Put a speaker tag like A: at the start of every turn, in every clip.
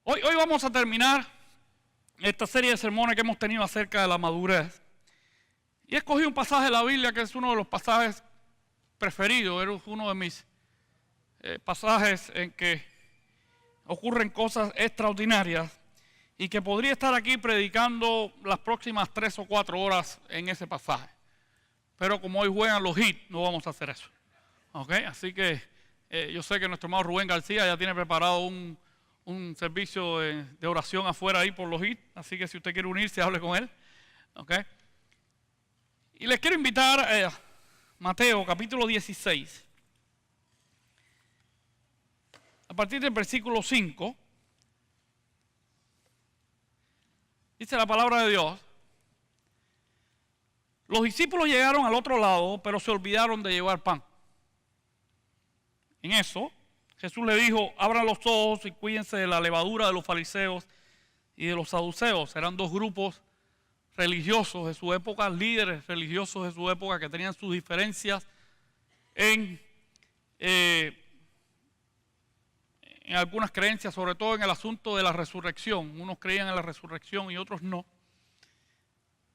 A: Hoy vamos a terminar esta serie de sermones que hemos tenido acerca de la madurez. Y escogí un pasaje de la Biblia que es uno de los pasajes preferidos, es uno de mis pasajes en que ocurren cosas extraordinarias y que podría estar aquí predicando las próximas 3 o 4 horas en ese pasaje. Pero como hoy juegan los Heat, no vamos a hacer eso. ¿Okay? Así que yo sé que nuestro hermano Rubén García ya tiene preparado un servicio de oración afuera ahí por los Heat, así que si usted quiere unirse, hable con él. ¿Okay? Y les quiero invitar a Mateo capítulo 16, a partir del versículo 5, dice la palabra de Dios: los discípulos llegaron al otro lado, pero se olvidaron de llevar pan. En eso, Jesús le dijo: abran los ojos y cuídense de la levadura de los fariseos y de los saduceos. Eran 2 grupos religiosos de su época, líderes religiosos de su época, que tenían sus diferencias en algunas creencias, sobre todo en el asunto de la resurrección. Unos creían en la resurrección y otros no.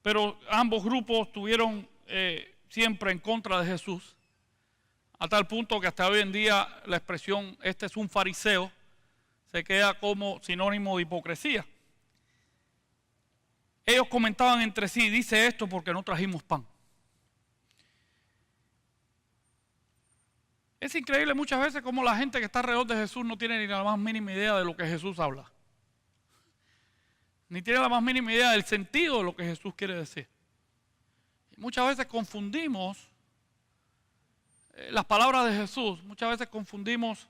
A: Pero ambos grupos estuvieron siempre en contra de Jesús, a tal punto que hasta hoy en día la expresión "este es un fariseo" se queda como sinónimo de hipocresía. Ellos comentaban entre sí: dice esto porque no trajimos pan. Es increíble muchas veces cómo la gente que está alrededor de Jesús no tiene ni la más mínima idea de lo que Jesús habla, ni tiene la más mínima idea del sentido de lo que Jesús quiere decir. Y muchas veces confundimos las palabras de Jesús, muchas veces confundimos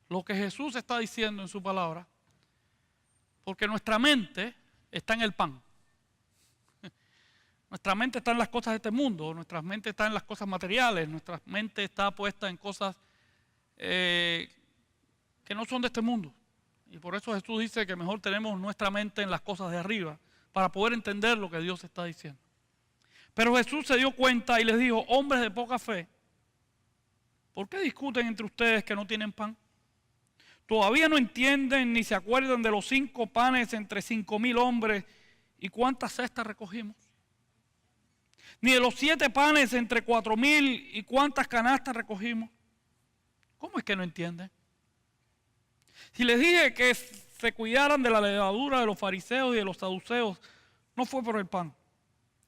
A: lo que Jesús está diciendo en su palabra, porque nuestra mente está en el pan. Nuestra mente está en las cosas de este mundo, nuestra mente está en las cosas materiales, nuestra mente está puesta en cosas que no son de este mundo. Y por eso Jesús dice que mejor tenemos nuestra mente en las cosas de arriba, para poder entender lo que Dios está diciendo. Pero Jesús se dio cuenta y les dijo: hombres de poca fe, ¿por qué discuten entre ustedes que no tienen pan? ¿Todavía no entienden ni se acuerdan de los 5 panes entre 5,000 hombres y cuántas cestas recogimos? Ni de los 7 panes entre 4,000 y cuántas canastas recogimos. ¿Cómo es que no entienden? Si les dije que se cuidaran de la levadura de los fariseos y de los saduceos, no fue por el pan.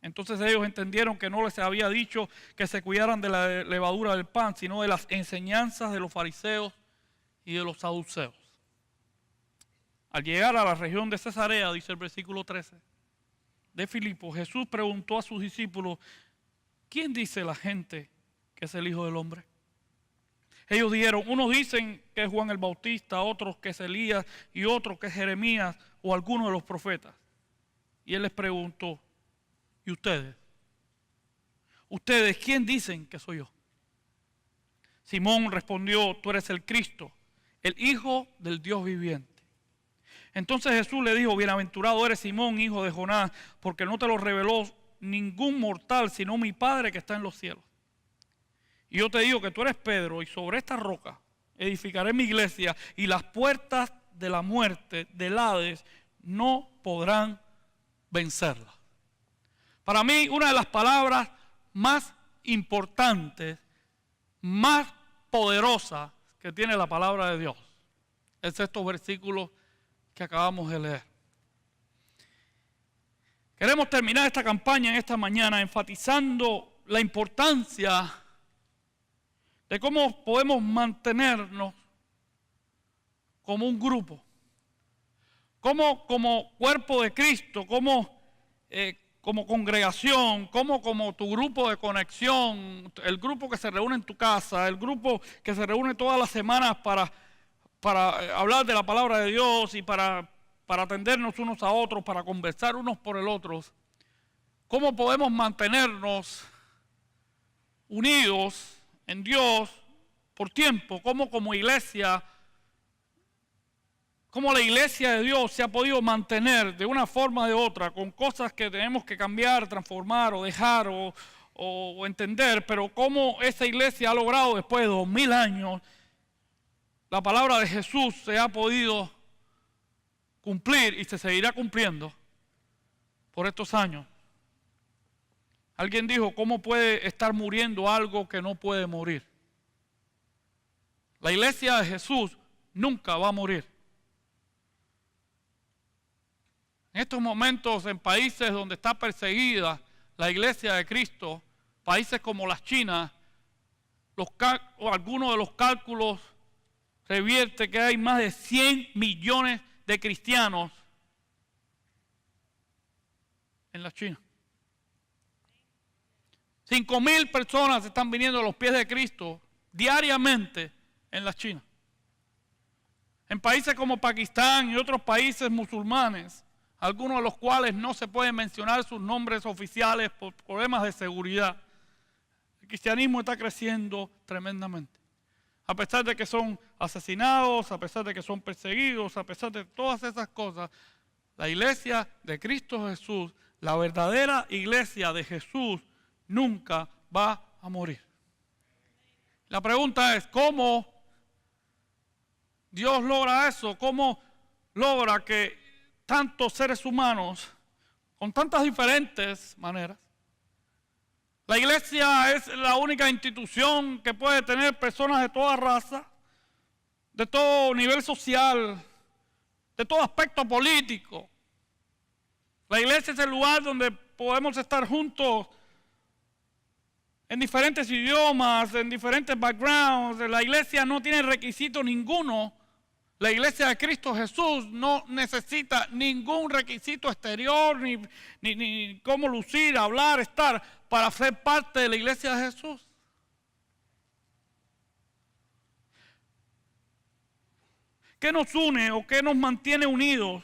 A: Entonces ellos entendieron que no les había dicho que se cuidaran de la levadura del pan, sino de las enseñanzas de los fariseos y de los saduceos. Al llegar a la región de Cesarea, dice el versículo 13 de Filipo, Jesús preguntó a sus discípulos: ¿quién dice la gente que es el Hijo del Hombre? Ellos dijeron: unos dicen que es Juan el Bautista, otros que es Elías y otros que es Jeremías o alguno de los profetas. Y él les preguntó: ¿y ustedes? ¿Ustedes quién dicen que soy yo? Simón respondió: tú eres el Cristo, el Hijo del Dios viviente. Entonces Jesús le dijo: bienaventurado eres Simón, hijo de Jonás, porque no te lo reveló ningún mortal, sino mi Padre que está en los cielos. Y yo te digo que tú eres Pedro, y sobre esta roca edificaré mi iglesia, y las puertas de la muerte, del Hades, no podrán vencerla. Para mí, una de las palabras más importantes, más poderosas que tiene la palabra de Dios es estos versículos que acabamos de leer. Queremos terminar esta campaña en esta mañana enfatizando la importancia de cómo podemos mantenernos como un grupo, como cuerpo de Cristo, como congregación, como tu grupo de conexión, el grupo que se reúne en tu casa, el grupo que se reúne todas las semanas para hablar de la palabra de Dios y para atendernos unos a otros, para conversar unos por el otro. ¿Cómo podemos mantenernos unidos en Dios por tiempo? ¿Cómo como iglesia, cómo la iglesia de Dios se ha podido mantener de una forma o de otra, con cosas que tenemos que cambiar, transformar o dejar o entender, pero cómo esa iglesia ha logrado después de 2000 años, la palabra de Jesús se ha podido cumplir y se seguirá cumpliendo por estos años. Alguien dijo, ¿cómo puede estar muriendo algo que no puede morir? La iglesia de Jesús nunca va a morir. En estos momentos, en países donde está perseguida la iglesia de Cristo, países como la China, algunos de los cálculos revierte que hay más de 100 millones de cristianos en la China. 5,000 personas están viniendo a los pies de Cristo diariamente en la China. En países como Pakistán y otros países musulmanes, algunos de los cuales no se pueden mencionar sus nombres oficiales por problemas de seguridad, el cristianismo está creciendo tremendamente. A pesar de que son asesinados, a pesar de que son perseguidos, a pesar de todas esas cosas, la iglesia de Cristo Jesús, la verdadera iglesia de Jesús, nunca va a morir. La pregunta es, ¿cómo Dios logra eso? ¿Cómo logra que tantos seres humanos, con tantas diferentes maneras, la iglesia es la única institución que puede tener personas de toda raza, de todo nivel social, de todo aspecto político? La iglesia es el lugar donde podemos estar juntos en diferentes idiomas, en diferentes backgrounds. La iglesia no tiene requisito ninguno. La iglesia de Cristo Jesús no necesita ningún requisito exterior, ni cómo lucir, hablar, estar, para ser parte de la iglesia de Jesús. ¿Qué nos une o qué nos mantiene unidos?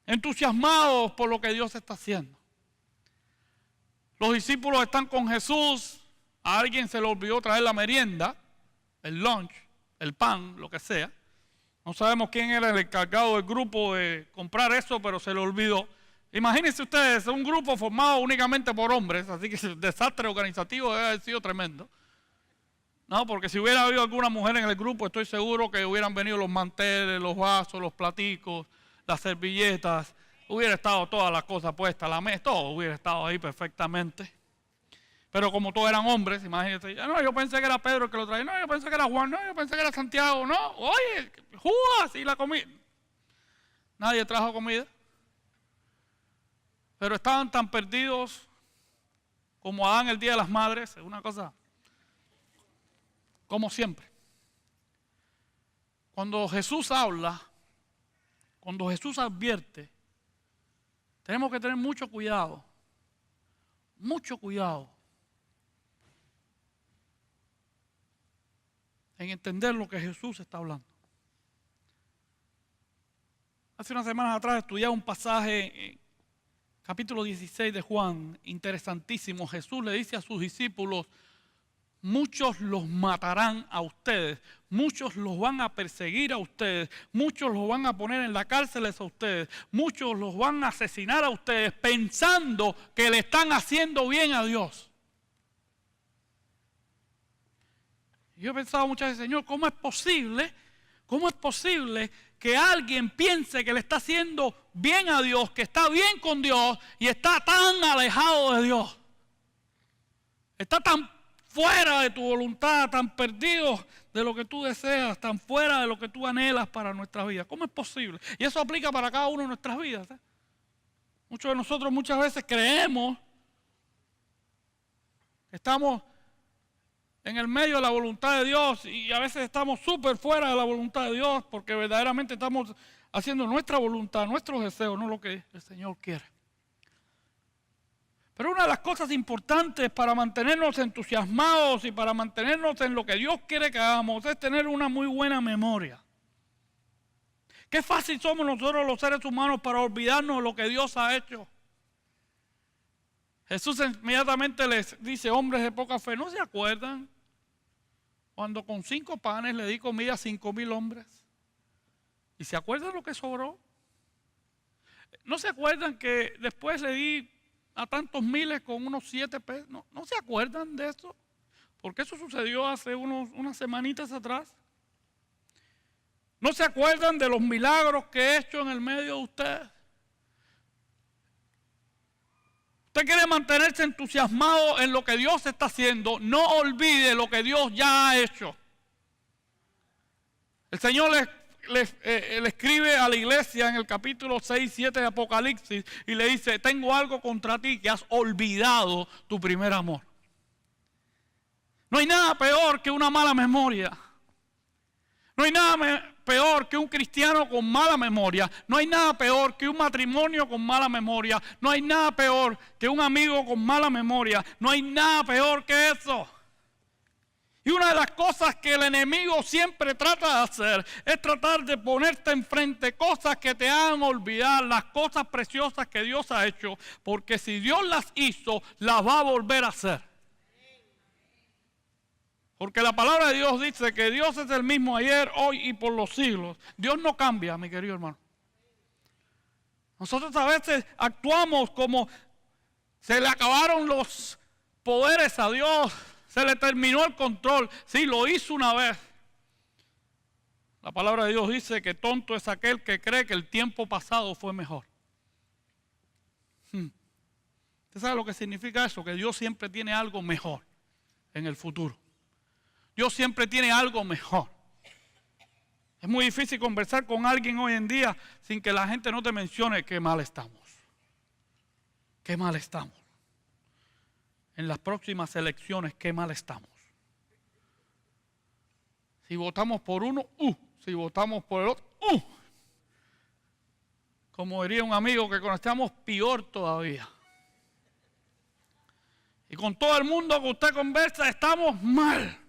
A: Entusiasmados por lo que Dios está haciendo. Los discípulos están con Jesús, a alguien se le olvidó traer la merienda, el lunch, el pan, lo que sea. No sabemos quién era el encargado del grupo de comprar eso, pero se le olvidó. Imagínense ustedes, un grupo formado únicamente por hombres, así que el desastre organizativo debe haber sido tremendo. No, porque si hubiera habido alguna mujer en el grupo, estoy seguro que hubieran venido los manteles, los vasos, los platicos, las servilletas, hubiera estado todas las cosas puestas, la mesa, todo hubiera estado ahí perfectamente. Pero como todos eran hombres, imagínense, no, yo pensé que era Pedro el que lo traía, no, yo pensé que era Juan, no, yo pensé que era Santiago, no, oye, Judas y la comida. Nadie trajo comida. Pero estaban tan perdidos como Adán el día de las madres, es una cosa, como siempre. Cuando Jesús habla, cuando Jesús advierte, tenemos que tener mucho cuidado en entender lo que Jesús está hablando. Hace unas semanas atrás estudiaba un pasaje, capítulo 16 de Juan, interesantísimo. Jesús le dice a sus discípulos, muchos los matarán a ustedes, muchos los van a perseguir a ustedes, muchos los van a poner en la cárcel a ustedes, muchos los van a asesinar a ustedes pensando que le están haciendo bien a Dios. Yo he pensado muchas veces, Señor, ¿cómo es posible que alguien piense que le está haciendo bien a Dios, que está bien con Dios y está tan alejado de Dios? Está tan fuera de tu voluntad, tan perdido de lo que tú deseas, tan fuera de lo que tú anhelas para nuestras vidas. ¿Cómo es posible? Y eso aplica para cada uno de nuestras vidas. Muchos de nosotros muchas veces creemos que estamos en el medio de la voluntad de Dios y a veces estamos súper fuera de la voluntad de Dios porque verdaderamente estamos haciendo nuestra voluntad, nuestros deseos, no lo que el Señor quiere. Pero una de las cosas importantes para mantenernos entusiasmados y para mantenernos en lo que Dios quiere que hagamos es tener una muy buena memoria. Qué fácil somos nosotros los seres humanos para olvidarnos de lo que Dios ha hecho. Jesús inmediatamente les dice, hombres de poca fe, ¿no se acuerdan cuando con 5 panes le di comida a 5,000 hombres? ¿Y se acuerdan lo que sobró? ¿No se acuerdan que después le di a tantos miles con unos 7 pesos? ¿No se acuerdan de eso? Porque eso sucedió hace unas semanitas atrás. ¿No se acuerdan de los milagros que he hecho en el medio de ustedes? Usted quiere mantenerse entusiasmado en lo que Dios está haciendo. No olvide lo que Dios ya ha hecho. El Señor le escribe a la iglesia en el capítulo 6, 7 de Apocalipsis y le dice: tengo algo contra ti, que has olvidado tu primer amor. No hay nada peor que una mala memoria. No hay nada peor que un cristiano con mala memoria. No hay nada peor que un matrimonio con mala memoria. No hay nada peor que un amigo con mala memoria. No hay nada peor que eso. Y una de las cosas que el enemigo siempre trata de hacer es tratar de ponerte enfrente cosas que te hagan olvidar las cosas preciosas que Dios ha hecho. Porque si Dios las hizo, las va a volver a hacer. Porque la palabra de Dios dice que Dios es el mismo ayer, hoy y por los siglos. Dios no cambia, mi querido hermano. Nosotros a veces actuamos como se le acabaron los poderes a Dios, se le terminó el control. Sí, lo hizo una vez. La palabra de Dios dice que tonto es aquel que cree que el tiempo pasado fue mejor. ¿Usted sabe lo que significa eso? Que Dios siempre tiene algo mejor en el futuro. Dios siempre tiene algo mejor. Es muy difícil conversar con alguien hoy en día sin que la gente no te mencione qué mal estamos. Qué mal estamos. En las próximas elecciones, qué mal estamos. Si votamos por uno, si votamos por el otro, Como diría un amigo que conocemos, peor todavía. Y con todo el mundo que usted conversa, estamos mal.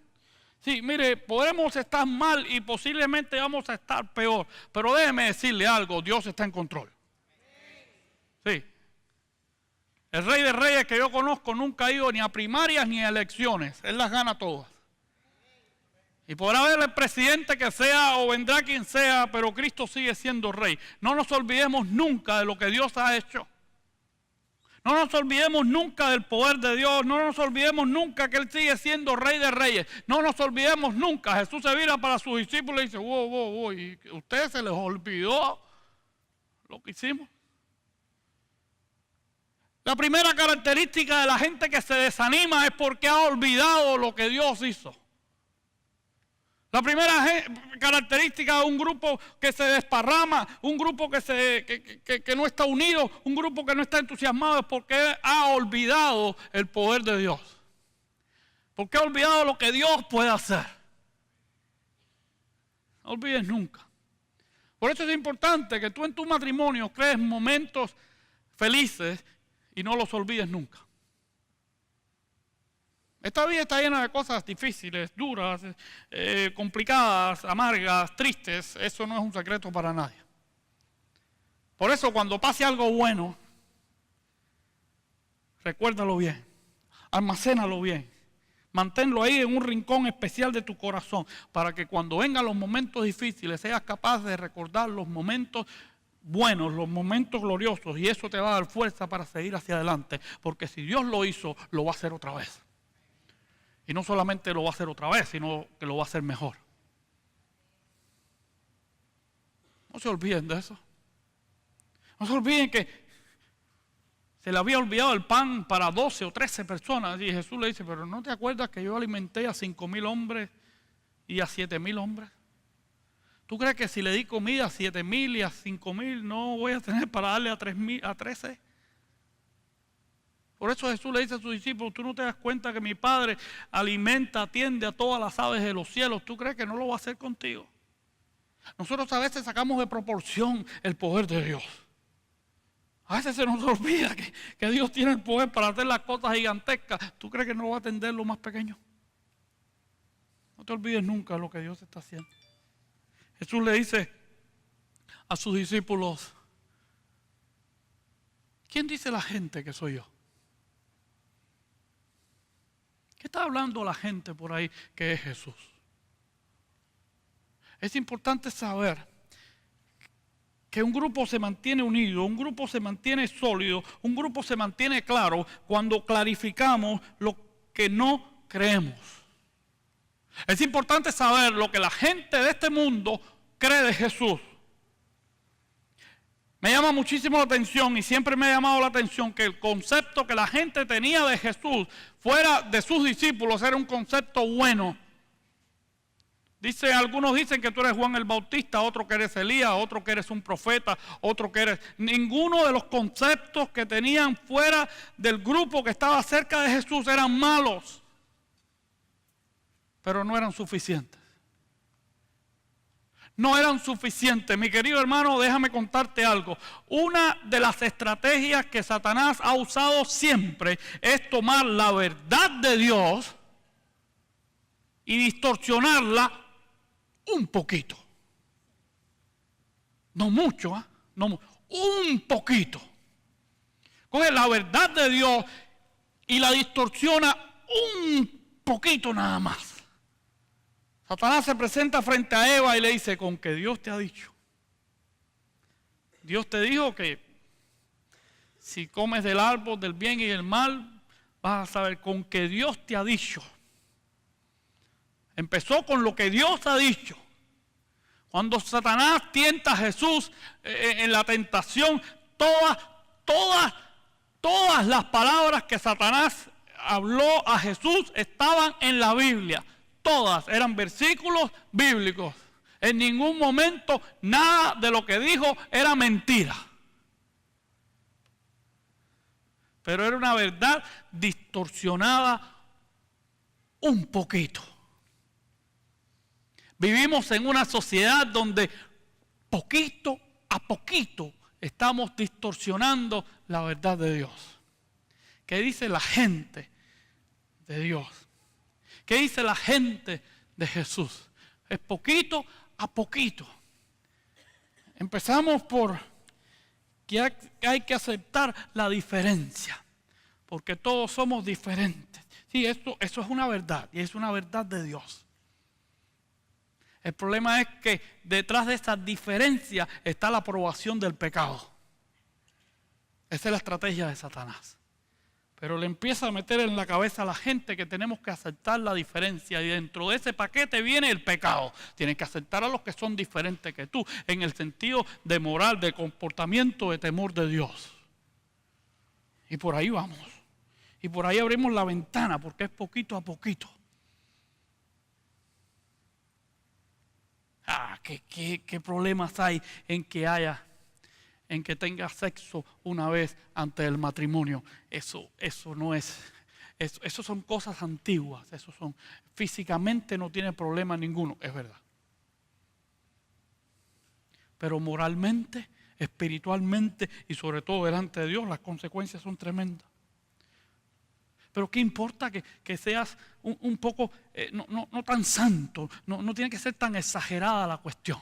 A: Sí, mire, podemos estar mal y posiblemente vamos a estar peor. Pero déjeme decirle algo, Dios está en control. Sí. El Rey de Reyes que yo conozco nunca ha ido ni a primarias ni a elecciones. Él las gana todas. Y podrá haber el presidente que sea o vendrá quien sea, pero Cristo sigue siendo Rey. No nos olvidemos nunca de lo que Dios ha hecho. No nos olvidemos nunca del poder de Dios. No nos olvidemos nunca que Él sigue siendo Rey de Reyes. No nos olvidemos nunca. Jesús se vira para sus discípulos y dice: wow, ¿y a ustedes se les olvidó lo que hicimos? La primera característica de la gente que se desanima es porque ha olvidado lo que Dios hizo. La primera característica de un grupo que se desparrama, un grupo que no está unido, un grupo que no está entusiasmado es porque ha olvidado el poder de Dios. Porque ha olvidado lo que Dios puede hacer. No olvides nunca. Por eso es importante que tú en tu matrimonio crees momentos felices y no los olvides nunca. Esta vida está llena de cosas difíciles, duras, complicadas, amargas, tristes. Eso no es un secreto para nadie. Por eso cuando pase algo bueno, recuérdalo bien, almacénalo bien, manténlo ahí en un rincón especial de tu corazón para que cuando vengan los momentos difíciles seas capaz de recordar los momentos buenos, los momentos gloriosos, y eso te va a dar fuerza para seguir hacia adelante, porque si Dios lo hizo, lo va a hacer otra vez. Y no solamente lo va a hacer otra vez, sino que lo va a hacer mejor. No se olviden de eso. No se olviden que se le había olvidado el pan para 12 o 13 personas. Y Jesús le dice: pero ¿no te acuerdas que yo alimenté a 5,000 hombres y a 7,000 hombres? ¿Tú crees que si le di comida a 7,000 y a 5,000 no voy a tener para darle a 13? Por eso Jesús le dice a sus discípulos: tú no te das cuenta que mi Padre alimenta, atiende a todas las aves de los cielos. ¿Tú crees que no lo va a hacer contigo? Nosotros a veces sacamos de proporción el poder de Dios. A veces se nos olvida que Dios tiene el poder para hacer las cosas gigantescas. ¿Tú crees que no va a atender lo más pequeño? No te olvides nunca de lo que Dios está haciendo. Jesús le dice a sus discípulos: ¿quién dice la gente que soy yo? ¿Qué está hablando la gente por ahí que es Jesús? Es importante saber que un grupo se mantiene unido, un grupo se mantiene sólido, un grupo se mantiene claro cuando clarificamos lo que no creemos. Es importante saber lo que la gente de este mundo cree de Jesús. Me llama muchísimo la atención y siempre me ha llamado la atención que el concepto que la gente tenía de Jesús fuera de sus discípulos era un concepto bueno. Algunos dicen que tú eres Juan el Bautista, otros que eres Elías, otros que eres un profeta, otros que eres... Ninguno de los conceptos que tenían fuera del grupo que estaba cerca de Jesús eran malos, pero no eran suficientes. No eran suficientes. Mi querido hermano, déjame contarte algo. Una de las estrategias que Satanás ha usado siempre es tomar la verdad de Dios y distorsionarla un poquito. No mucho, ¿eh? Un poquito. Coge la verdad de Dios y la distorsiona un poquito nada más. Satanás se presenta frente a Eva y le dice, con que Dios te ha dicho. Dios te dijo que si comes del árbol del bien y del mal, vas a saber con que Dios te ha dicho. Empezó con lo que Dios ha dicho. Cuando Satanás tienta a Jesús en la tentación, todas las palabras que Satanás habló a Jesús estaban en la Biblia. Todas eran versículos bíblicos. En ningún momento nada de lo que dijo era mentira. Pero era una verdad distorsionada un poquito. Vivimos en una sociedad donde poquito a poquito estamos distorsionando la verdad de Dios. ¿Qué dice la gente de Dios? ¿Qué dice la gente de Jesús? Es poquito a poquito. Empezamos por que hay que aceptar la diferencia, porque todos somos diferentes. Sí, eso es una verdad, y es una verdad de Dios. El problema es que detrás de esa diferencia está la aprobación del pecado. Esa es la estrategia de Satanás. Pero le empieza a meter en la cabeza a la gente que tenemos que aceptar la diferencia. Y dentro de ese paquete viene el pecado. Tienes que aceptar a los que son diferentes que tú, en el sentido de moral, de comportamiento, de temor de Dios. Y por ahí vamos. Y por ahí abrimos la ventana, porque es poquito a poquito. ¿Qué problemas hay en que tengas sexo una vez antes del matrimonio? Eso no es, eso son cosas antiguas, físicamente no tiene problema ninguno, es verdad. Pero moralmente, espiritualmente y sobre todo delante de Dios, las consecuencias son tremendas. Pero ¿qué importa que seas un poco, no tan santo, no tiene que ser tan exagerada la cuestión?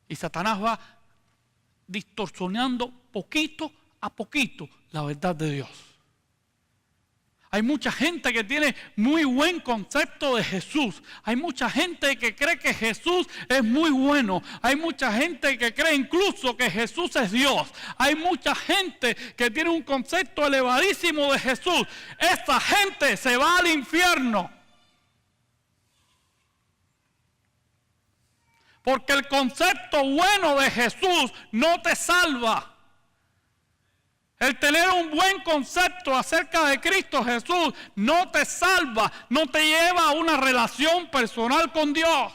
A: Y Satanás va distorsionando poquito a poquito la verdad de Dios. Hay mucha gente que tiene muy buen concepto de Jesús. Hay mucha gente que cree que Jesús es muy bueno. Hay mucha gente que cree incluso que Jesús es Dios. Hay mucha gente que tiene un concepto elevadísimo de Jesús. Esa gente se va al infierno. Porque el concepto bueno de Jesús no te salva. El tener un buen concepto acerca de Cristo Jesús no te salva, no te lleva a una relación personal con Dios.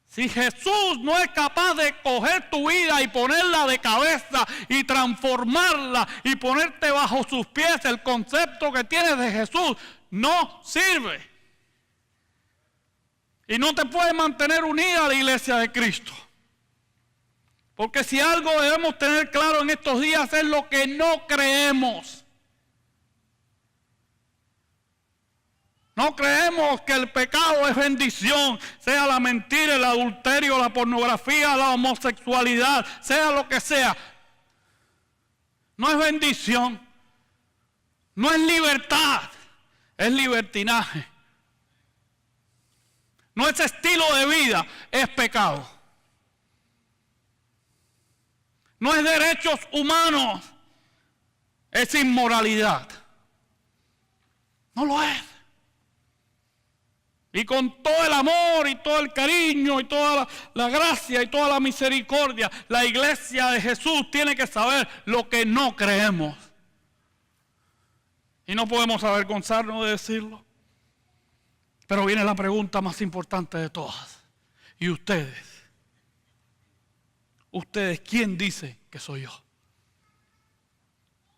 A: Si Jesús no es capaz de coger tu vida y ponerla de cabeza y transformarla y ponerte bajo sus pies, el concepto que tienes de Jesús no sirve. Y no te puede mantener unida a la iglesia de Cristo. Porque si algo debemos tener claro en estos días es lo que no creemos. No creemos que el pecado es bendición, sea la mentira, el adulterio, la pornografía, la homosexualidad, sea lo que sea. No es bendición, no es libertad, es libertinaje. No es estilo de vida, es pecado. No es derechos humanos, es inmoralidad. No lo es. Y con todo el amor y todo el cariño y toda la gracia y toda la misericordia, la iglesia de Jesús tiene que saber lo que no creemos. Y no podemos avergonzarnos de decirlo. Pero viene la pregunta más importante de todas. ¿Y ustedes? ¿Ustedes quién dice que soy yo?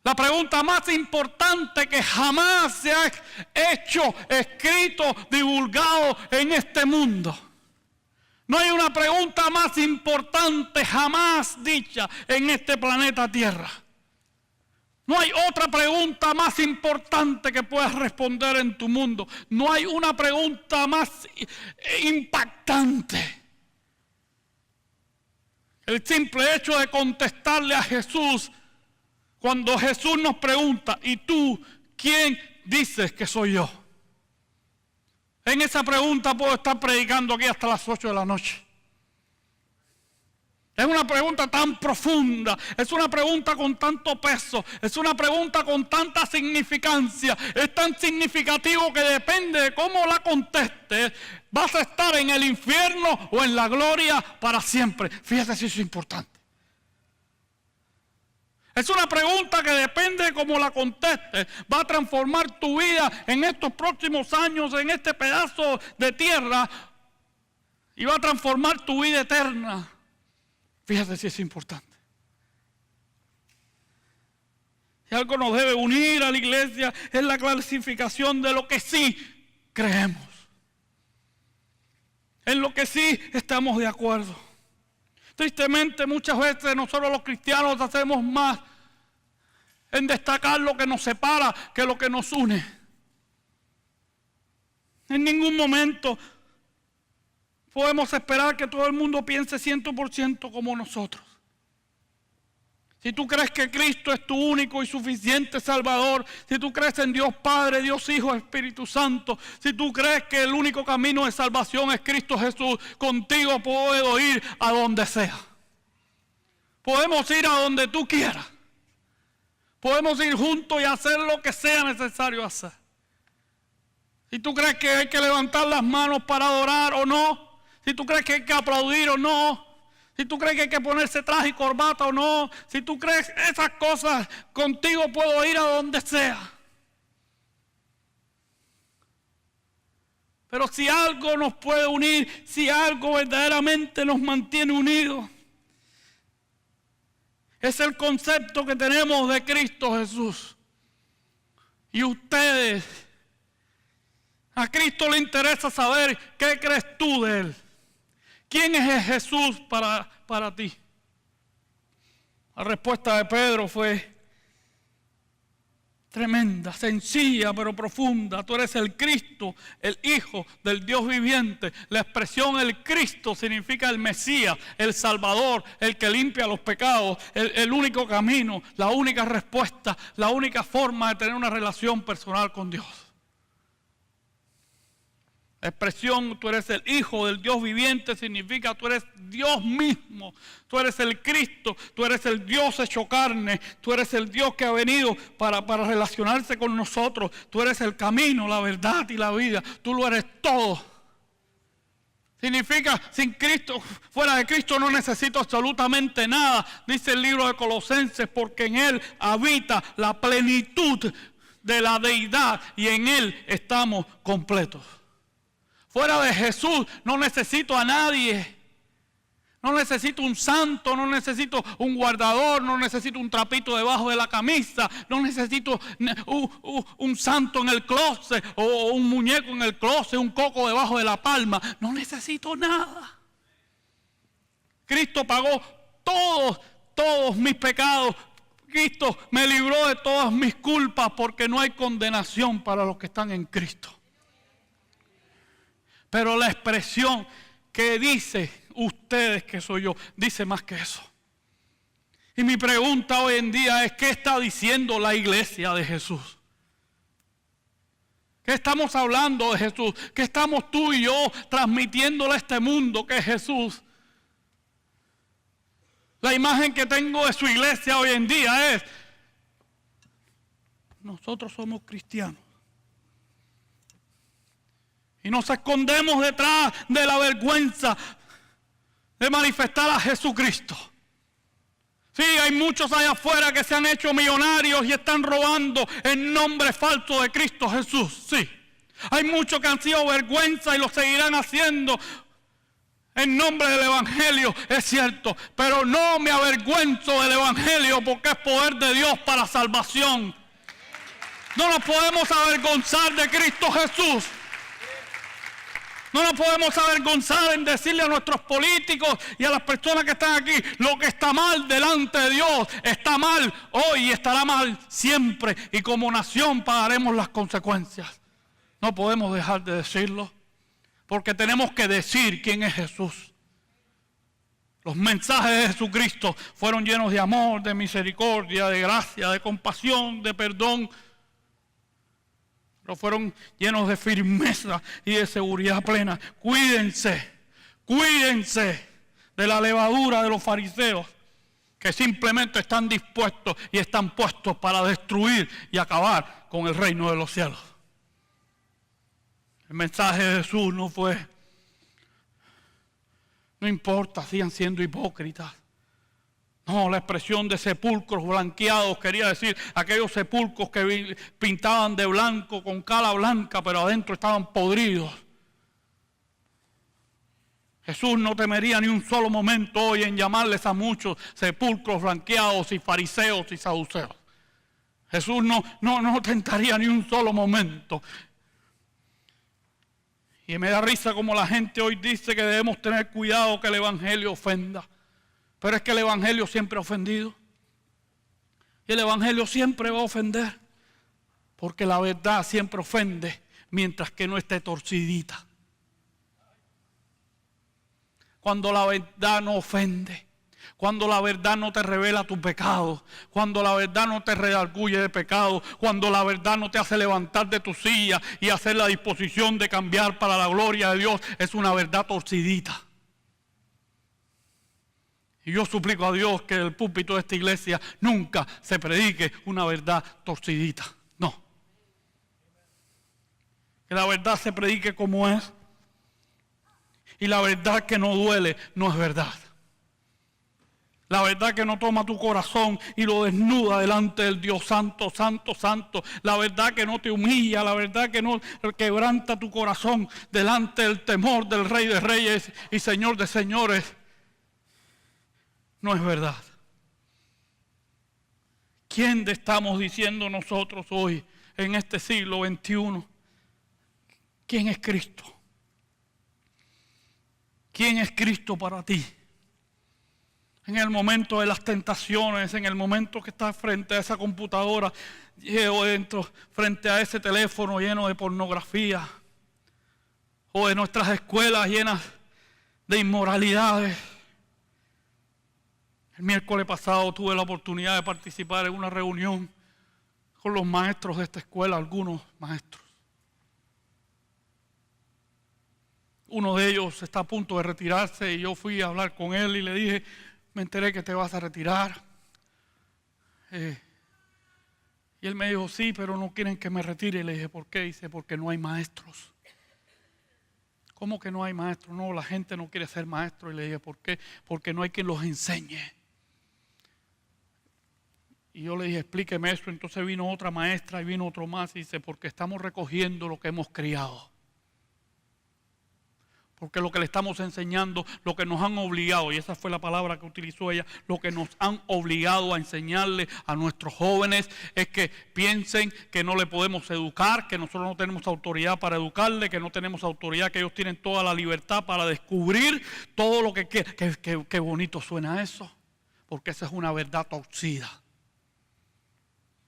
A: La pregunta más importante que jamás se ha hecho, escrito, divulgado en este mundo. No hay una pregunta más importante jamás dicha en este planeta Tierra. No hay otra pregunta más importante que puedas responder en tu mundo. No hay una pregunta más impactante. El simple hecho de contestarle a Jesús, cuando Jesús nos pregunta, ¿y tú quién dices que soy yo? En esa pregunta puedo estar predicando aquí hasta las 8 de la noche. Es una pregunta tan profunda, es una pregunta con tanto peso, es una pregunta con tanta significancia, es tan significativo que depende de cómo la contestes, vas a estar en el infierno o en la gloria para siempre. Fíjate si eso es importante. Es una pregunta que depende de cómo la contestes, va a transformar tu vida en estos próximos años, en este pedazo de tierra, y va a transformar tu vida eterna. Fíjate si es importante. Si algo nos debe unir a la iglesia es la clasificación de lo que sí creemos. En lo que sí estamos de acuerdo. Tristemente muchas veces nosotros los cristianos hacemos más en destacar lo que nos separa que lo que nos une. En ningún momento podemos esperar que todo el mundo piense 100% como nosotros. Si tú crees que Cristo es tu único y suficiente Salvador, si tú crees en Dios Padre, Dios Hijo, Espíritu Santo, si tú crees que el único camino de salvación es Cristo Jesús, contigo puedo ir a donde sea. Podemos ir a donde tú quieras. Podemos ir juntos y hacer lo que sea necesario hacer. Si tú crees que hay que levantar las manos para adorar o no, si tú crees que hay que aplaudir o no, si tú crees que hay que ponerse traje y corbata o no, si tú crees esas cosas, contigo puedo ir a donde sea. Pero si algo nos puede unir, si algo verdaderamente nos mantiene unidos, es el concepto que tenemos de Cristo Jesús. Y ustedes, a Cristo le interesa saber qué crees tú de Él. ¿Quién es Jesús para ti? La respuesta de Pedro fue tremenda, sencilla pero profunda. Tú eres el Cristo, el Hijo del Dios viviente. La expresión el Cristo significa el Mesías, el Salvador, el que limpia los pecados, el único camino, la única respuesta, la única forma de tener una relación personal con Dios. La expresión tú eres el Hijo del Dios viviente significa tú eres Dios mismo, tú eres el Cristo, tú eres el Dios hecho carne, tú eres el Dios que ha venido para relacionarse con nosotros, tú eres el camino, la verdad y la vida, tú lo eres todo. Significa, sin Cristo, fuera de Cristo no necesito absolutamente nada, dice el libro de Colosenses, porque en Él habita la plenitud de la deidad y en Él estamos completos. Fuera de Jesús no necesito a nadie. No necesito un santo, no necesito un guardador, no necesito un trapito debajo de la camisa, no necesito un santo en el closet o un muñeco en el closet, un coco debajo de la palma. No necesito nada. Cristo pagó todos mis pecados. Cristo me libró de todas mis culpas porque no hay condenación para los que están en Cristo. Pero la expresión que dice ustedes que soy yo, dice más que eso. Y mi pregunta hoy en día es, ¿qué está diciendo la iglesia de Jesús? ¿Qué estamos hablando de Jesús? ¿Qué estamos tú y yo transmitiéndole a este mundo que es Jesús? La imagen que tengo de su iglesia hoy en día es, nosotros somos cristianos. Y nos escondemos detrás de la vergüenza de manifestar a Jesucristo. Sí, hay muchos allá afuera que se han hecho millonarios y están robando en nombre falso de Cristo Jesús. Sí, hay muchos que han sido vergüenza y lo seguirán haciendo en nombre del Evangelio, es cierto. Pero no me avergüenzo del Evangelio porque es poder de Dios para salvación. No nos podemos avergonzar de Cristo Jesús. No nos podemos avergonzar en decirle a nuestros políticos y a las personas que están aquí lo que está mal delante de Dios. Está mal hoy y estará mal siempre. Y como nación pagaremos las consecuencias. No podemos dejar de decirlo. Porque tenemos que decir quién es Jesús. Los mensajes de Jesucristo fueron llenos de amor, de misericordia, de gracia, de compasión, de perdón. Pero fueron llenos de firmeza y de seguridad plena. Cuídense de la levadura de los fariseos, que simplemente están dispuestos y están puestos para destruir y acabar con el reino de los cielos. El mensaje de Jesús no fue, no importa, sigan siendo hipócritas. No, la expresión de sepulcros blanqueados quería decir aquellos sepulcros que pintaban de blanco con cala blanca, pero adentro estaban podridos. Jesús no temería ni un solo momento hoy en llamarles a muchos sepulcros blanqueados y fariseos y saduceos. Jesús no tentaría ni un solo momento. Y me da risa como la gente hoy dice que debemos tener cuidado que el Evangelio ofenda. Pero es que el Evangelio siempre ha ofendido. Y el Evangelio siempre va a ofender. Porque la verdad siempre ofende mientras que no esté torcidita. Cuando la verdad no ofende. Cuando la verdad no te revela tu pecado. Cuando la verdad no te redarguye de pecado. Cuando la verdad no te hace levantar de tu silla y hacer la disposición de cambiar para la gloria de Dios. Es una verdad torcidita. Y yo suplico a Dios que del púlpito de esta iglesia nunca se predique una verdad torcidita. No. Que la verdad se predique como es. Y la verdad que no duele no es verdad. La verdad que no toma tu corazón y lo desnuda delante del Dios santo, santo, santo. La verdad que no te humilla, la verdad que no quebranta tu corazón delante del temor del Rey de Reyes y Señor de Señores. No es verdad. ¿Quién estamos diciendo nosotros hoy en este siglo XXI? ¿Quién es Cristo? ¿Quién es Cristo para ti? En el momento de las tentaciones, en el momento que estás frente a esa computadora, frente a ese teléfono lleno de pornografía, o de nuestras escuelas llenas de inmoralidades. El miércoles pasado tuve la oportunidad de participar en una reunión con los maestros de esta escuela, algunos maestros. Uno de ellos está a punto de retirarse y yo fui a hablar con él y le dije, me enteré que te vas a retirar. Y él me dijo, sí, pero no quieren que me retire. Y le dije, ¿por qué? Dice, porque no hay maestros. ¿Cómo que no hay maestros? No, la gente no quiere ser maestro. Y le dije, ¿por qué? Porque no hay quien los enseñe. Y yo le dije, explíqueme eso. Entonces vino otra maestra y vino otro más. Y dice, porque estamos recogiendo lo que hemos criado. Porque lo que le estamos enseñando, lo que nos han obligado, y esa fue la palabra que utilizó ella, lo que nos han obligado a enseñarle a nuestros jóvenes es que piensen que no le podemos educar, que nosotros no tenemos autoridad para educarle, que no tenemos autoridad, que ellos tienen toda la libertad para descubrir todo lo que quieren. Qué bonito suena eso, porque esa es una verdad torcida.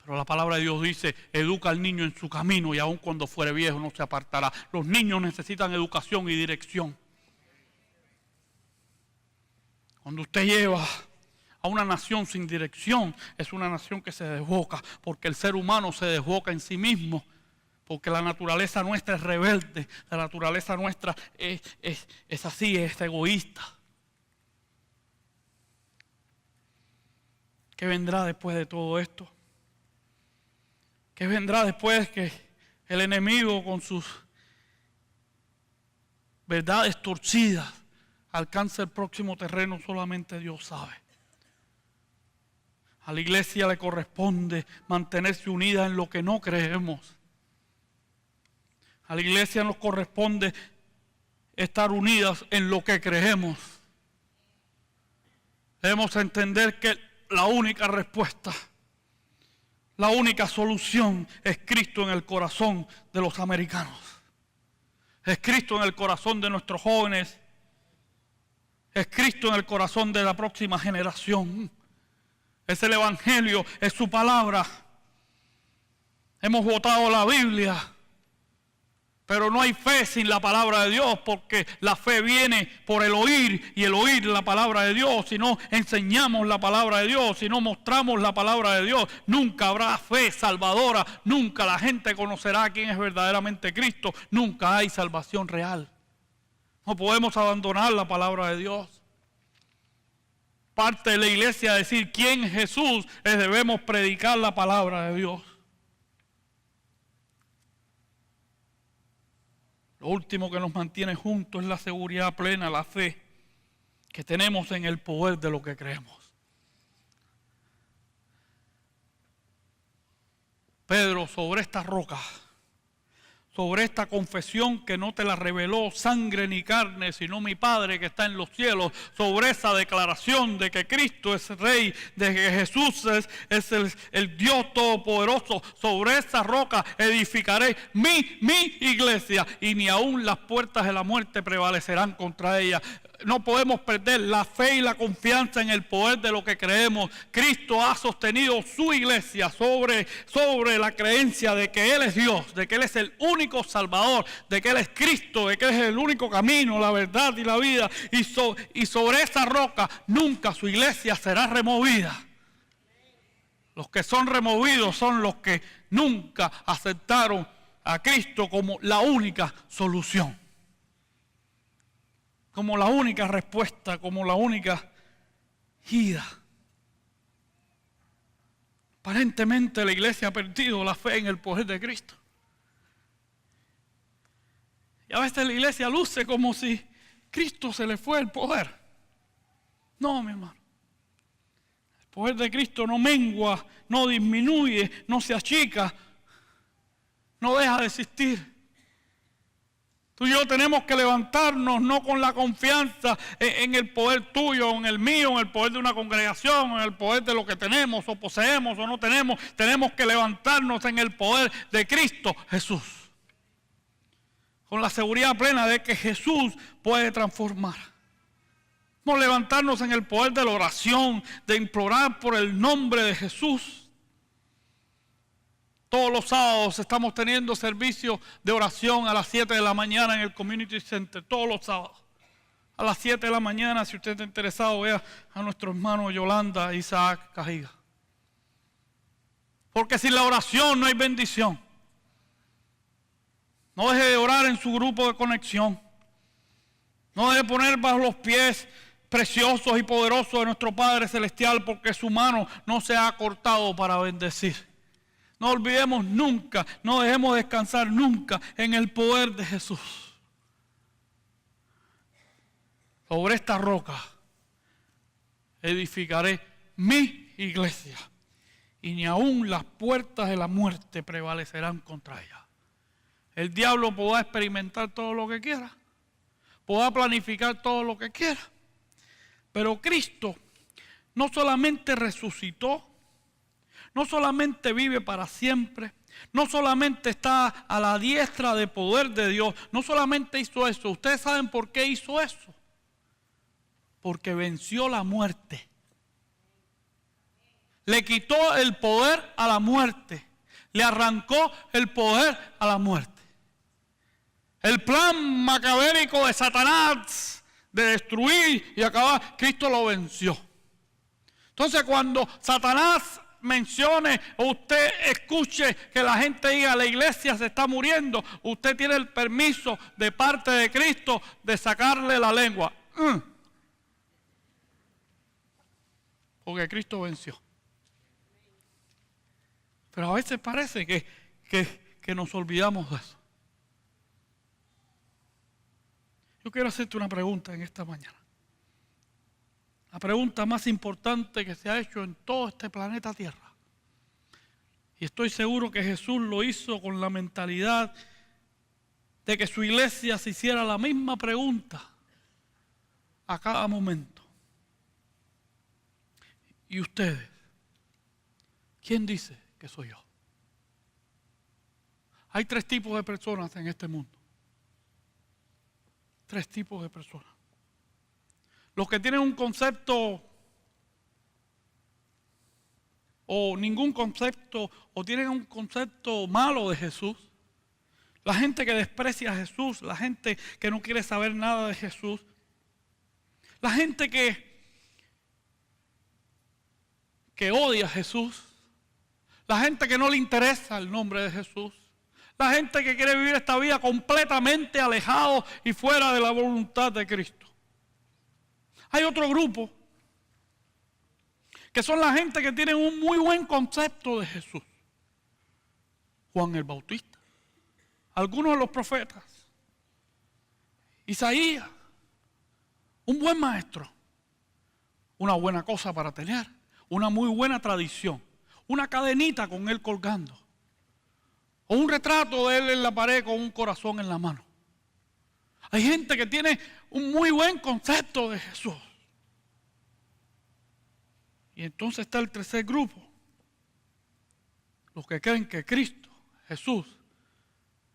A: Pero la palabra de Dios dice, educa al niño en su camino y aun cuando fuere viejo no se apartará. Los niños necesitan educación y dirección. Cuando usted lleva a una nación sin dirección, es una nación que se desboca, porque el ser humano se desboca en sí mismo, porque la naturaleza nuestra es rebelde, la naturaleza nuestra es así, es egoísta. ¿Qué vendrá después de todo esto? ¿Qué vendrá después que el enemigo con sus verdades torcidas alcance el próximo terreno, solamente Dios sabe. A la iglesia le corresponde mantenerse unida en lo que no creemos. A la iglesia nos corresponde estar unidas en lo que creemos. Debemos entender que la única respuesta, la única solución es Cristo en el corazón de los americanos. Es Cristo en el corazón de nuestros jóvenes. Es Cristo en el corazón de la próxima generación. Es el Evangelio, es su palabra. Hemos votado la Biblia, pero no hay fe sin la palabra de Dios, porque la fe viene por el oír y el oír la palabra de Dios. Si no enseñamos la palabra de Dios, si no mostramos la palabra de Dios, nunca habrá fe salvadora, nunca la gente conocerá quién es verdaderamente Cristo, nunca hay salvación real. No podemos abandonar la palabra de Dios. Parte de la iglesia decir quién es Jesús, es debemos predicar la palabra de Dios. Lo último que nos mantiene juntos es la seguridad plena, la fe que tenemos en el poder de lo que creemos. Pedro, sobre esta roca, sobre esta confesión que no te la reveló sangre ni carne, sino mi Padre que está en los cielos, sobre esa declaración de que Cristo es Rey, de que Jesús es el Dios Todopoderoso, sobre esa roca edificaré mi iglesia, y ni aun las puertas de la muerte prevalecerán contra ella. No podemos perder la fe y la confianza en el poder de lo que creemos. Cristo ha sostenido su iglesia sobre la creencia de que Él es Dios, de que Él es el único Salvador, de que Él es Cristo, de que Él es el único camino, la verdad y la vida. Y sobre esa roca nunca su iglesia será removida. Los que son removidos son los que nunca aceptaron a Cristo como la única solución, como la única respuesta, como la única guía. Aparentemente la iglesia ha perdido la fe en el poder de Cristo. Y a veces la iglesia luce como si Cristo se le fue el poder. No, mi hermano. El poder de Cristo no mengua, no disminuye, no se achica, no deja de existir. Tú y yo tenemos que levantarnos no con la confianza en el poder tuyo, en el mío, en el poder de una congregación, en el poder de lo que tenemos o poseemos o no tenemos. Tenemos que levantarnos en el poder de Cristo Jesús, con la seguridad plena de que Jesús puede transformar. Vamos a levantarnos en el poder de la oración, de implorar por el nombre de Jesús. Todos los sábados estamos teniendo servicio de oración a las 7 de la mañana en el Community Center. Todos los sábados. A las 7 de la mañana, si usted está interesado, vea a nuestro hermano Yolanda Isaac Cajiga. Porque sin la oración no hay bendición. No deje de orar en su grupo de conexión. No deje de poner bajo los pies preciosos y poderosos de nuestro Padre Celestial, porque su mano no se ha cortado para bendecir. No olvidemos nunca, no dejemos descansar nunca en el poder de Jesús. Sobre esta roca edificaré mi iglesia, y ni aun las puertas de la muerte prevalecerán contra ella. El diablo podrá experimentar todo lo que quiera, podrá planificar todo lo que quiera, pero Cristo no solamente resucitó, no solamente vive para siempre, no solamente está a la diestra de poder de Dios, no solamente hizo eso. ¿Ustedes saben por qué hizo eso? Porque venció la muerte. Le quitó el poder a la muerte. Le arrancó el poder a la muerte. El plan macabérico de Satanás de destruir y acabar, Cristo lo venció. Entonces cuando Satanás mencione o usted escuche que la gente diga la iglesia se está muriendo, usted tiene el permiso de parte de Cristo de sacarle la lengua. Porque Cristo venció. Pero a veces parece que nos olvidamos de eso. Yo quiero hacerte una pregunta en esta mañana. La pregunta más importante que se ha hecho en todo este planeta Tierra. Y estoy seguro que Jesús lo hizo con la mentalidad de que su iglesia se hiciera la misma pregunta a cada momento. ¿Y ustedes? ¿Quién dice que soy yo? Hay 3 tipos de personas en este mundo. 3 tipos de personas. Los que tienen un concepto o ningún concepto, o tienen un concepto malo de Jesús. La gente que desprecia a Jesús, la gente que no quiere saber nada de Jesús. La gente que odia a Jesús. La gente que no le interesa el nombre de Jesús. La gente que quiere vivir esta vida completamente alejado y fuera de la voluntad de Cristo. Hay otro grupo que son la gente que tiene un muy buen concepto de Jesús. Juan el Bautista, algunos de los profetas, Isaías, un buen maestro, una buena cosa para tener, una muy buena tradición, una cadenita con él colgando, o un retrato de él en la pared con un corazón en la mano. Hay gente que tiene un muy buen concepto de Jesús. Y entonces está el tercer grupo, los que creen que Cristo, Jesús,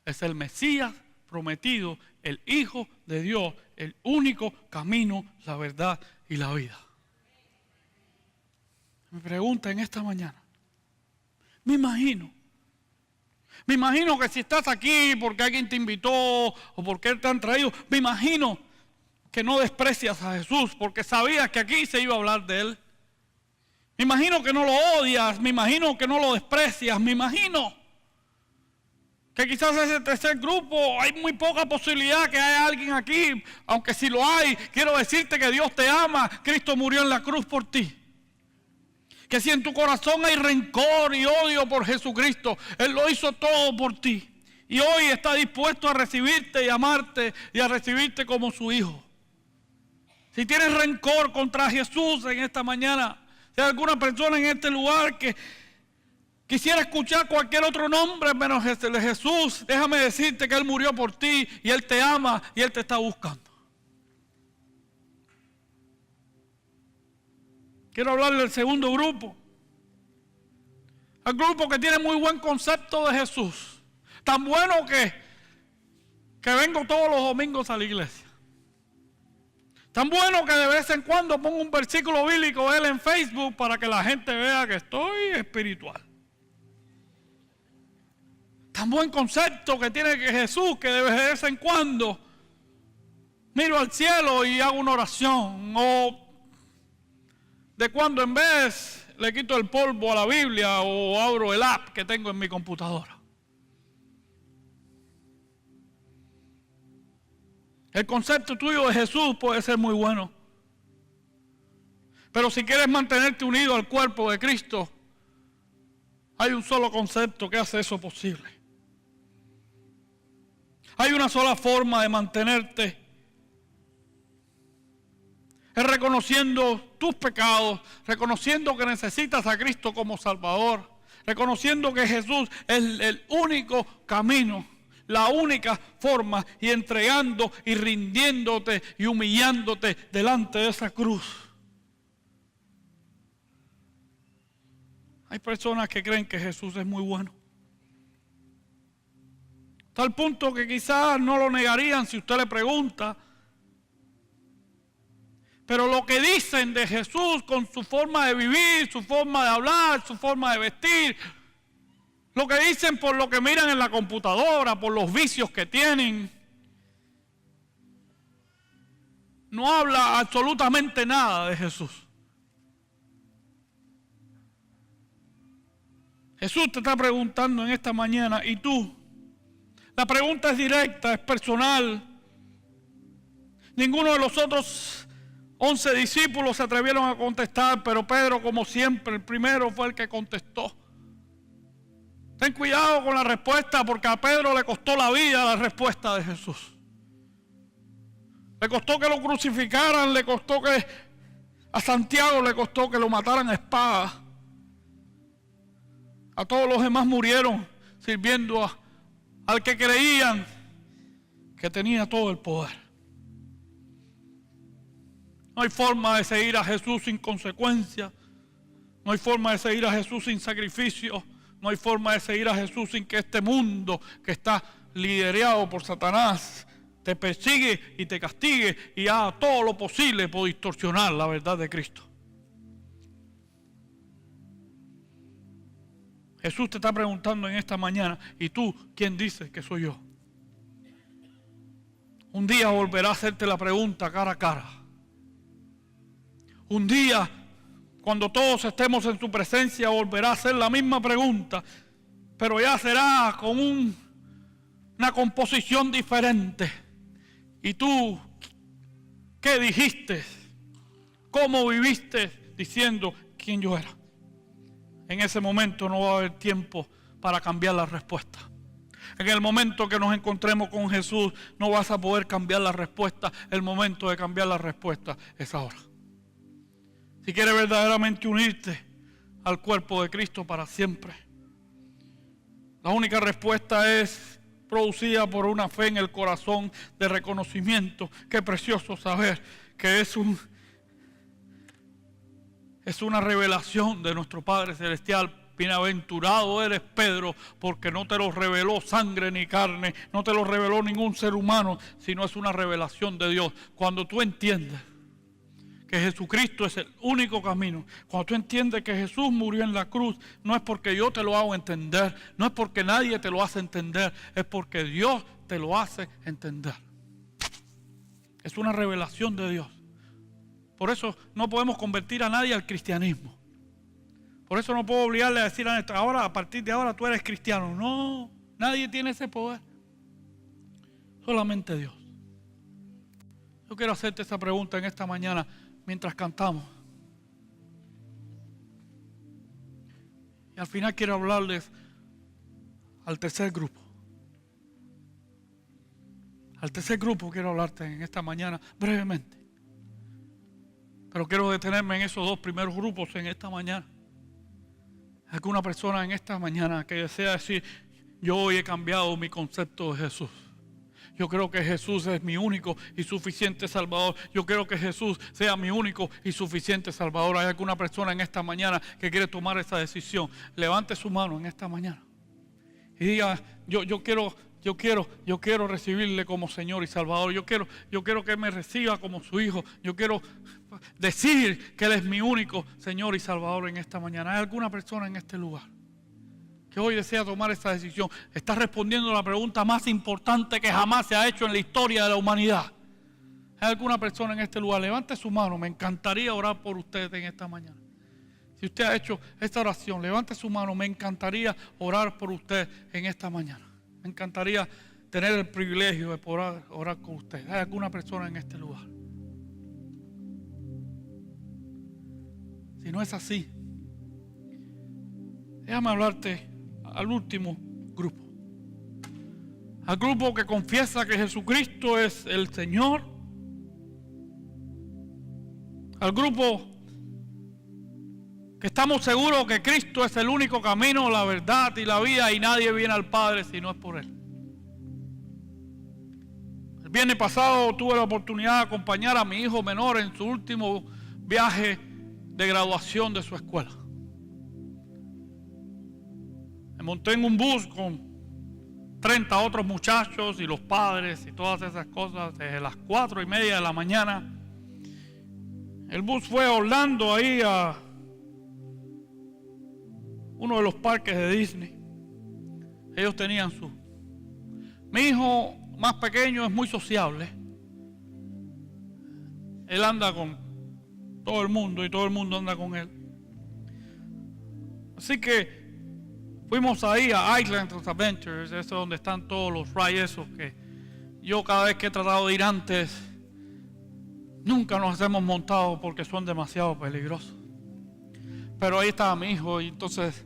A: es el Mesías prometido, el Hijo de Dios, el único camino, la verdad y la vida. Me pregunta en esta mañana, me imagino que si estás aquí porque alguien te invitó o porque te han traído, me imagino que no desprecias a Jesús porque sabías que aquí se iba a hablar de él. Me imagino que no lo odias, me imagino que no lo desprecias, me imagino que quizás ese tercer grupo hay muy poca posibilidad que haya alguien aquí, aunque si lo hay, quiero decirte que Dios te ama, Cristo murió en la cruz por ti. Que si en tu corazón hay rencor y odio por Jesucristo, Él lo hizo todo por ti. Y hoy está dispuesto a recibirte y amarte y a recibirte como su hijo. Si tienes rencor contra Jesús en esta mañana, si hay alguna persona en este lugar que quisiera escuchar cualquier otro nombre menos el de Jesús, déjame decirte que Él murió por ti y Él te ama y Él te está buscando. Quiero hablarle del segundo grupo. El grupo que tiene muy buen concepto de Jesús. Tan bueno que vengo todos los domingos a la iglesia. Tan bueno que de vez en cuando pongo un versículo bíblico de él en Facebook para que la gente vea que estoy espiritual. Tan buen concepto que tiene que Jesús que de vez en cuando miro al cielo y hago una oración. O de cuando en vez le quito el polvo a la Biblia o abro el app que tengo en mi computadora. El concepto tuyo de Jesús puede ser muy bueno. Pero si quieres mantenerte unido al cuerpo de Cristo, hay un solo concepto que hace eso posible. Hay una sola forma de mantenerte. Es reconociendo tus pecados, reconociendo que necesitas a Cristo como Salvador, reconociendo que Jesús es el único camino, la única forma, y entregando y rindiéndote y humillándote delante de esa cruz. Hay personas que creen que Jesús es muy bueno. Tal punto que quizás no lo negarían si usted le pregunta. Pero lo que dicen de Jesús con su forma de vivir, su forma de hablar, su forma de vestir, lo que dicen por lo que miran en la computadora, por los vicios que tienen, no habla absolutamente nada de Jesús. Jesús te está preguntando en esta mañana, ¿y tú? La pregunta es directa, es personal. Ninguno de los otros 11 discípulos se atrevieron a contestar, pero Pedro, como siempre, el primero fue el que contestó. Ten cuidado con la respuesta, porque a Pedro le costó la vida la respuesta de Jesús. Le costó que lo crucificaran, le costó que a Santiago le costó que lo mataran a espada. A todos los demás murieron sirviendo al que creían que tenía todo el poder. No hay forma de seguir a Jesús sin consecuencias. No hay forma de seguir a Jesús sin sacrificio. No hay forma de seguir a Jesús sin que este mundo que está liderado por Satanás te persigue y te castigue y haga todo lo posible por distorsionar la verdad de Cristo. Jesús te está preguntando en esta mañana, ¿y tú quién dices que soy yo? Un día volverá a hacerte la pregunta cara a cara. Un día, cuando todos estemos en su presencia, volverá a hacer la misma pregunta, pero ya será con una composición diferente. ¿Y tú qué dijiste? ¿Cómo viviste diciendo quién yo era? En ese momento no va a haber tiempo para cambiar la respuesta. En el momento que nos encontremos con Jesús, no vas a poder cambiar la respuesta. El momento de cambiar la respuesta es ahora. Si quieres verdaderamente unirte al cuerpo de Cristo para siempre, la única respuesta es producida por una fe en el corazón de reconocimiento. Qué precioso saber que es una revelación de nuestro Padre Celestial. Bienaventurado eres, Pedro, porque no te lo reveló sangre ni carne, no te lo reveló ningún ser humano, sino es una revelación de Dios. Cuando tú entiendes que Jesucristo es el único camino, cuando tú entiendes que Jesús murió en la cruz, no es porque yo te lo hago entender, no es porque nadie te lo hace entender, es porque Dios te lo hace entender. Es una revelación de Dios. Por eso no podemos convertir a nadie al cristianismo. Por eso no puedo obligarle a decir ahora, a partir de ahora tú eres cristiano. No, nadie tiene ese poder. Solamente Dios. Yo quiero hacerte esta pregunta en esta mañana mientras cantamos. Y al final quiero hablarles al tercer grupo. Al tercer grupo quiero hablarte en esta mañana brevemente. Pero quiero detenerme en esos dos primeros grupos en esta mañana. Alguna persona en esta mañana que desea decir, yo hoy he cambiado mi concepto de Jesús. Yo creo que Jesús es mi único y suficiente Salvador. Yo creo que Jesús sea mi único y suficiente Salvador. ¿Hay alguna persona en esta mañana que quiere tomar esa decisión? Levante su mano en esta mañana y diga, yo quiero recibirle como Señor y Salvador. Yo quiero que me reciba como su hijo. Yo quiero decir que Él es mi único Señor y Salvador en esta mañana. ¿Hay alguna persona en este lugar que hoy desea tomar esta decisión? Está respondiendo a la pregunta más importante que jamás se ha hecho en la historia de la humanidad. ¿Hay alguna persona en este lugar? Levante su mano. Me encantaría orar por usted en esta mañana. Si usted ha hecho esta oración, levante su mano. Me encantaría orar por usted en esta mañana. Me encantaría tener el privilegio de poder orar con usted. ¿Hay alguna persona en este lugar? Si no es así, déjame hablarte al último grupo. Al grupo que confiesa que Jesucristo es el Señor. Al grupo que estamos seguros que Cristo es el único camino, la verdad y la vida, y nadie viene al Padre si no es por Él. El viernes pasado tuve la oportunidad de acompañar a mi hijo menor en su último viaje de graduación de su escuela. Me monté en un bus con 30 otros muchachos y los padres y todas esas cosas desde las 4:30 de la mañana. El bus fue a Orlando, ahí a uno de los parques de Disney. Ellos tenían su... Mi hijo más pequeño es muy sociable. Él anda con todo el mundo y todo el mundo anda con él. Así que fuimos ahí a Island of Adventures, eso es donde están todos los rides esos que yo cada vez que he tratado de ir antes, nunca nos hemos montado porque son demasiado peligrosos. Pero ahí estaba mi hijo y entonces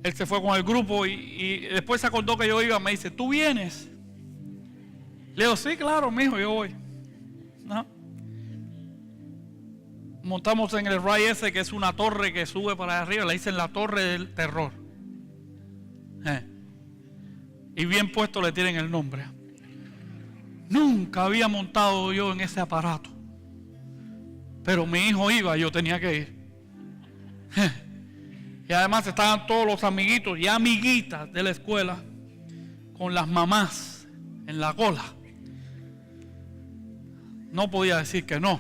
A: él se fue con el grupo y después se acordó que yo iba. Me dice, ¿tú vienes? Le digo, sí, claro, mi hijo, yo voy. ¿no? Montamos en el Ray ese, que es una torre que sube para arriba, le dicen la torre del terror. Y bien puesto le tienen el nombre. Nunca había montado yo en ese aparato, pero mi hijo iba y yo tenía que ir. Y además estaban todos los amiguitos y amiguitas de la escuela con las mamás en la cola. No podía decir que no.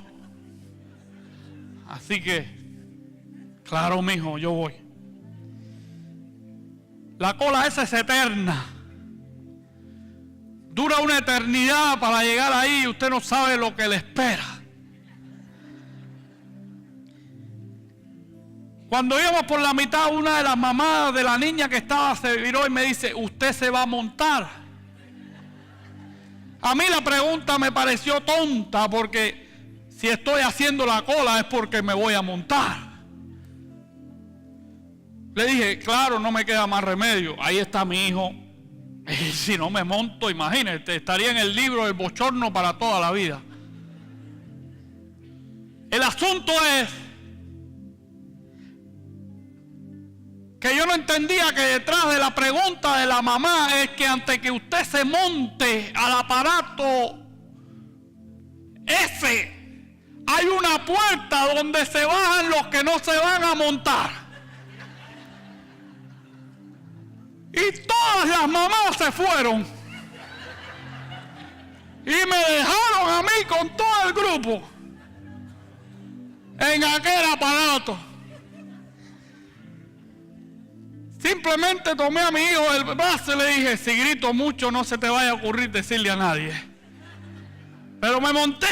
A: Así que, claro, mijo, yo voy. La cola esa es eterna. Dura una eternidad para llegar ahí y usted no sabe lo que le espera. Cuando íbamos por la mitad, una de las mamás de la niña que estaba se viró y me dice: ¿usted se va a montar? A mí la pregunta me pareció tonta, porque si estoy haciendo la cola es porque me voy a montar. Le dije: claro, no me queda más remedio. Ahí está mi hijo. Y si no me monto, imagínate, estaría en el libro del bochorno para toda la vida. El asunto es que yo no entendía que detrás de la pregunta de la mamá es que antes que usted se monte al aparato ese, hay una puerta donde se bajan los que no se van a montar. Y todas las mamás se fueron. Y me dejaron a mí con todo el grupo en aquel aparato. Simplemente tomé a mi hijo del brazo y le dije: si grito mucho no se te vaya a ocurrir decirle a nadie. Pero me monté.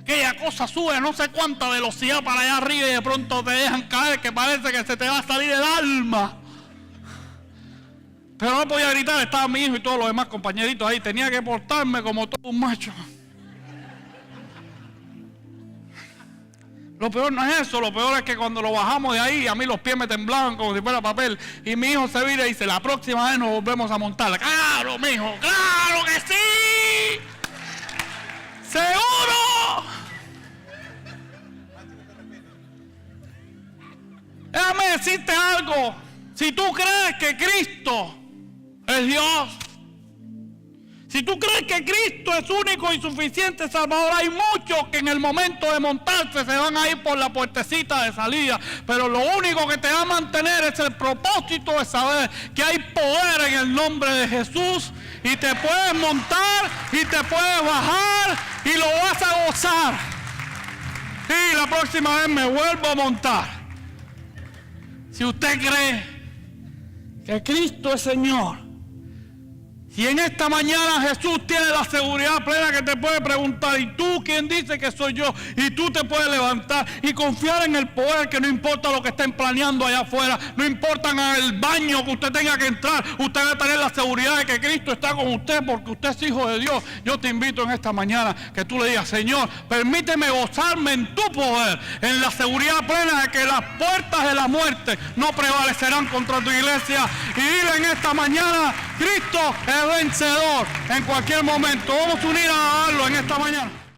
A: Aquella cosa sube a no sé cuánta velocidad para allá arriba y de pronto te dejan caer que parece que se te va a salir el alma. Pero no podía gritar, estaba mi hijo y todos los demás compañeritos ahí. Tenía que portarme como todo un macho. Lo peor no es eso, lo peor es que cuando lo bajamos de ahí, a mí los pies me temblaban como si fuera papel. Y mi hijo se vira y dice: la próxima vez nos volvemos a montar. ¡Claro, mijo! ¡Claro que sí! ¡Seguro! Déjame decirte algo. Si tú crees que Cristo es Dios, si tú crees que Cristo es único y suficiente Salvador, hay muchos que en el momento de montarse se van a ir por la puertecita de salida, pero lo único que te va a mantener es el propósito de saber que hay poder en el nombre de Jesús, y te puedes montar y te puedes bajar y lo vas a gozar. Y la próxima vez me vuelvo a montar. Si usted cree que Cristo es Señor, y en esta mañana Jesús tiene la seguridad plena que te puede preguntar: ¿y tú quién dice que soy yo? Y tú te puedes levantar y confiar en el poder, que no importa lo que estén planeando allá afuera, no importa en el baño que usted tenga que entrar, usted va a tener la seguridad de que Cristo está con usted porque usted es hijo de Dios. Yo te invito en esta mañana que tú le digas: Señor, permíteme gozarme en tu poder, en la seguridad plena de que las puertas de la muerte no prevalecerán contra tu iglesia. Y dile en esta mañana: Cristo es vencedor en cualquier momento. Vamos a unir a darlo en esta mañana.